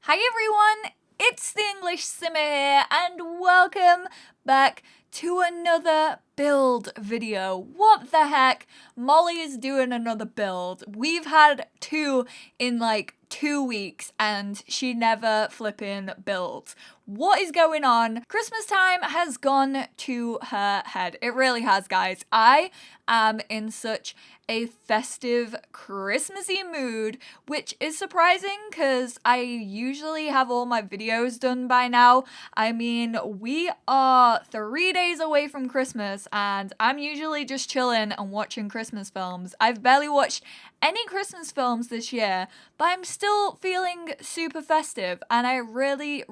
Hi everyone, it's the EnglishSimmer here and welcome back to another build video. What the heck? Molly is doing another build. We've had two in like 2 weeks and she never flipping builds. What is going on? Christmas time has gone to her head. It really has, guys. I am in such a festive, Christmassy mood, which is surprising because I usually have all my videos done by now. I mean, we are 3 days away from Christmas and I'm usually just chilling and watching Christmas films. I've barely watched any Christmas films this year, but I'm still feeling super festive and I really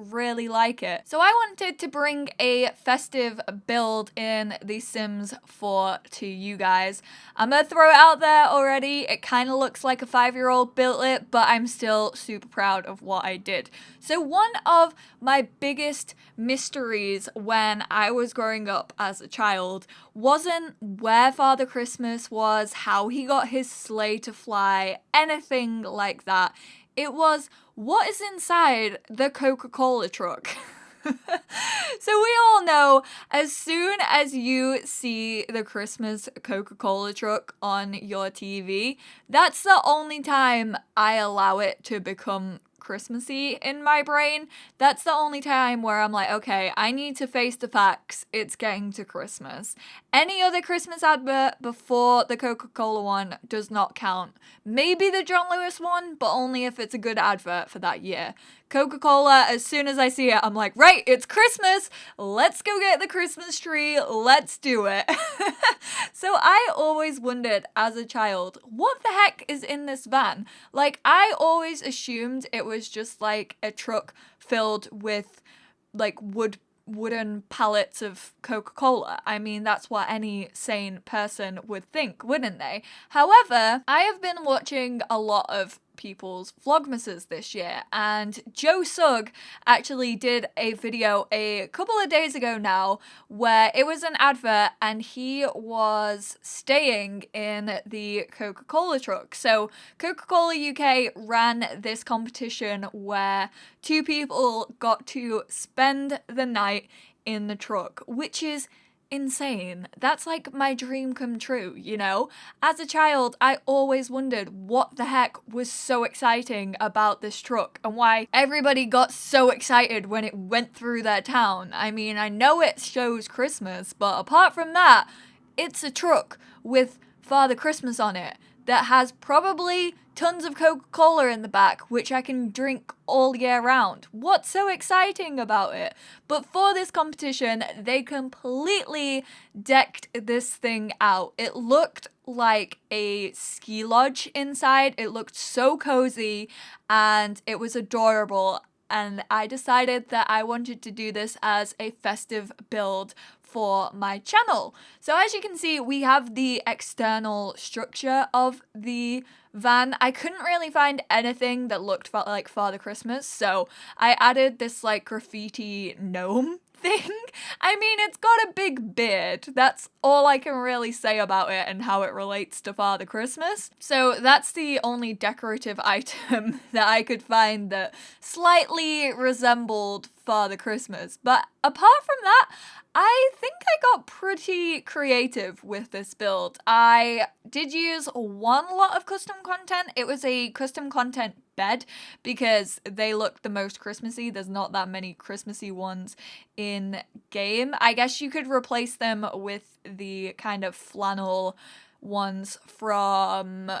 like it. So I wanted to bring a festive build in The Sims 4 to you guys. I'm gonna throw it out there already. It kind of looks like a 5-year-old built it, but I'm still super proud of what I did. So one of my biggest mysteries when I was growing up as a child wasn't where Father Christmas was, how he got his sleigh to fly, anything like that. It was what is inside the Coca Cola truck. So we all know, as soon as you see the Christmas Coca Cola truck on your TV, that's the only time I allow it to become Christmassy in my brain. That's the only time where I'm like, okay, I need to face the facts. It's getting to Christmas. Any other Christmas advert before the Coca-Cola one does not count. Maybe the John Lewis one, but only if it's a good advert for that year. Coca-Cola, as soon as I see it, I'm like, right, it's Christmas. Let's go get the Christmas tree. Let's do it. So I always wondered as a child, what the heck is in this van? Like, I always assumed it was just like a truck filled with like wooden pallets of Coca-Cola. I mean, that's what any sane person would think, wouldn't they? However, I have been watching a lot of people's vlogmases this year, and Joe Sugg actually did a video a couple of days ago now where it was an advert and he was staying in the Coca-Cola truck. So Coca-Cola UK ran this competition where 2 people got to spend the night in the truck, which is insane. That's like my dream come true, you know? As a child, I always wondered what the heck was so exciting about this truck and why everybody got so excited when it went through their town. I mean, I know it shows Christmas, but apart from that, it's a truck with Father Christmas on it that has probably tons of Coca-Cola in the back, which I can drink all year round. What's so exciting about it? But for this competition, they completely decked this thing out. It looked like a ski lodge inside. It looked so cozy and it was adorable. And I decided that I wanted to do this as a festive build for my channel. So as you can see, we have the external structure of the van. I couldn't really find anything that looked like Father Christmas, so I added this like graffiti gnome thing. I mean, it's got a big beard. That's all I can really say about it and how it relates to Father Christmas. So that's the only decorative item that I could find that slightly resembled Father Christmas. But apart from that, I think I got pretty creative with this build. I did use one lot of custom content. It was a custom content bed because they look the most Christmassy. There's not that many Christmassy ones in game. I guess you could replace them with the kind of flannel ones from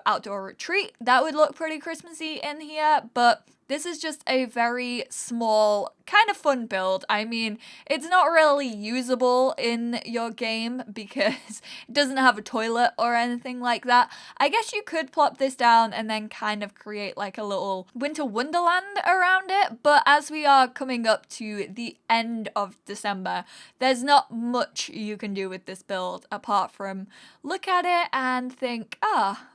Outdoor Retreat. That would look pretty Christmassy in here, but this is just a very small, kind of fun build. I mean, it's not really usable in your game because it doesn't have a toilet or anything like that. I guess you could plop this down and then kind of create like a little winter wonderland around it, but as we are coming up to the end of December, there's not much you can do with this build apart from look at it and think,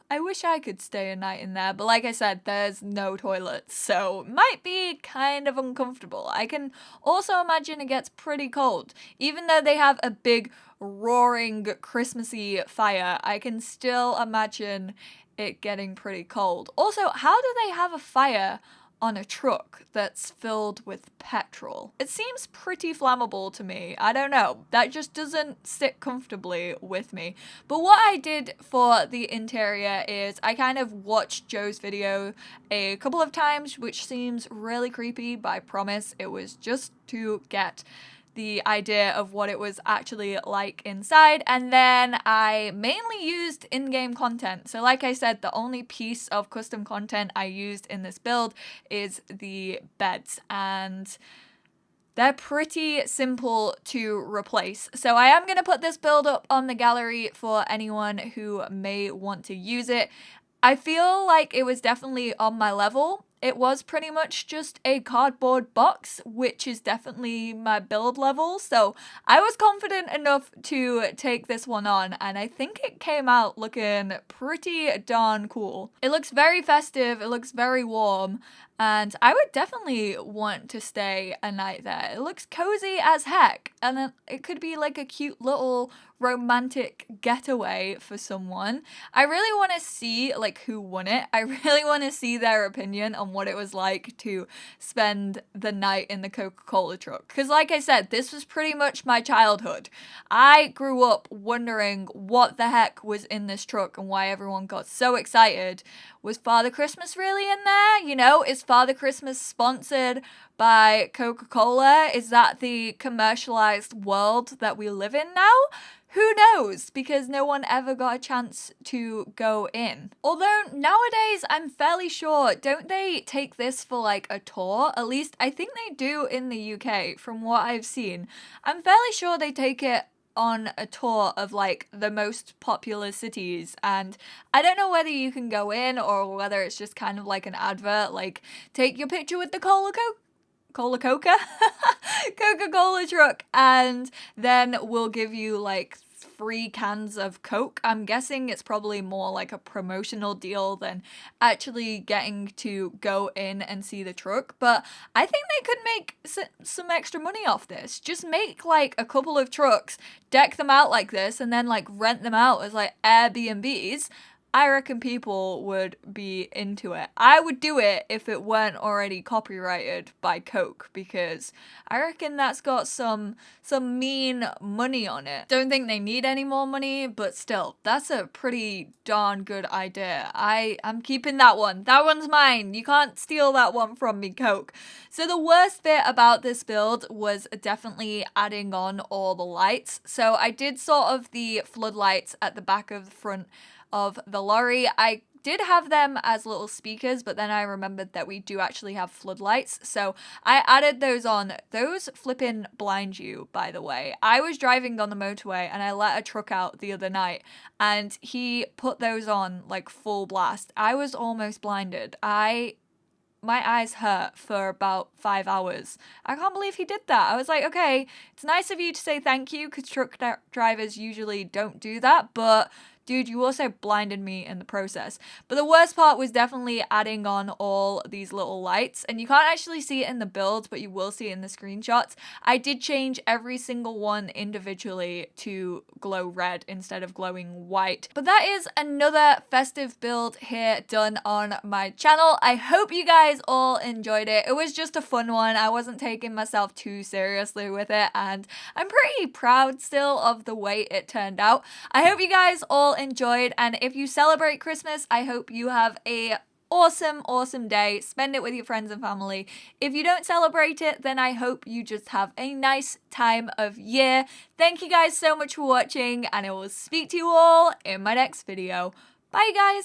I wish I could stay a night in there, but like I said, there's no toilets, so it might be kind of uncomfortable. I can also imagine it gets pretty cold. Even though they have a big roaring Christmassy fire, I can still imagine it getting pretty cold. Also, how do they have a fire on a truck that's filled with petrol. It seems pretty flammable to me. I don't know. That just doesn't sit comfortably with me. But what I did for the interior is I kind of watched Joe's video a couple of times, which seems really creepy, but I promise it was just to get the idea of what it was actually like inside, and then I mainly used in-game content. So like I said, the only piece of custom content I used in this build is the beds, and they're pretty simple to replace. So I am going to put this build up on the gallery for anyone who may want to use it. I feel like it was definitely on my level. It was pretty much just a cardboard box, which is definitely my build level. So I was confident enough to take this one on, and I think it came out looking pretty darn cool. It looks very festive, it looks very warm, and I would definitely want to stay a night there. It looks cozy as heck, and it could be like a cute little romantic getaway for someone. I really want to see like who won it. I really want to see their opinion on what it was like to spend the night in the Coca Cola truck, because like I said, this was pretty much my childhood. I grew up wondering what the heck was in this truck and why everyone got so excited. Was Father Christmas really in there? You know, is Father Christmas sponsored by Coca-Cola? Is that the commercialized world that we live in now? Who knows? Because no one ever got a chance to go in. Although nowadays I'm fairly sure, don't they take this for like a tour? At least I think they do in the UK from what I've seen. I'm fairly sure they take it on a tour of like the most popular cities, and I don't know whether you can go in or whether it's just kind of like an advert, like take your picture with the Coca Cola truck, and then we'll give you like free cans of Coke. I'm guessing it's probably more like a promotional deal than actually getting to go in and see the truck, but I think they could make some extra money off this. Just make like a couple of trucks, deck them out like this, and then like rent them out as like Airbnbs. I reckon people would be into it. I would do it if it weren't already copyrighted by Coke, because I reckon that's got some mean money on it. Don't think they need any more money, but still, that's a pretty darn good idea. I'm keeping that one. That one's mine. You can't steal that one from me, Coke. So the worst bit about this build was definitely adding on all the lights. So I did sort of the floodlights at the back of the front of the lorry. I did have them as little speakers, but then I remembered that we do actually have floodlights, so I added those on. Those flippin' blind you, by the way. I was driving on the motorway and I let a truck out the other night and he put those on like full blast. I was almost blinded. My eyes hurt for about 5 hours. I can't believe he did that. I was like, okay, it's nice of you to say thank you, because truck drivers usually don't do that, but dude, you also blinded me in the process. But the worst part was definitely adding on all these little lights, and you can't actually see it in the build, but you will see it in the screenshots. I did change every single one individually to glow red instead of glowing white. But that is another festive build here done on my channel. I hope you guys all enjoyed it. It was just a fun one. I wasn't taking myself too seriously with it, and I'm pretty proud still of the way it turned out. I hope you guys all enjoyed, and if you celebrate Christmas, I hope you have a awesome day. Spend it with your friends and family. If you don't celebrate it, then I hope you just have a nice time of year. Thank you guys so much for watching, and I will speak to you all in my next video. Bye guys!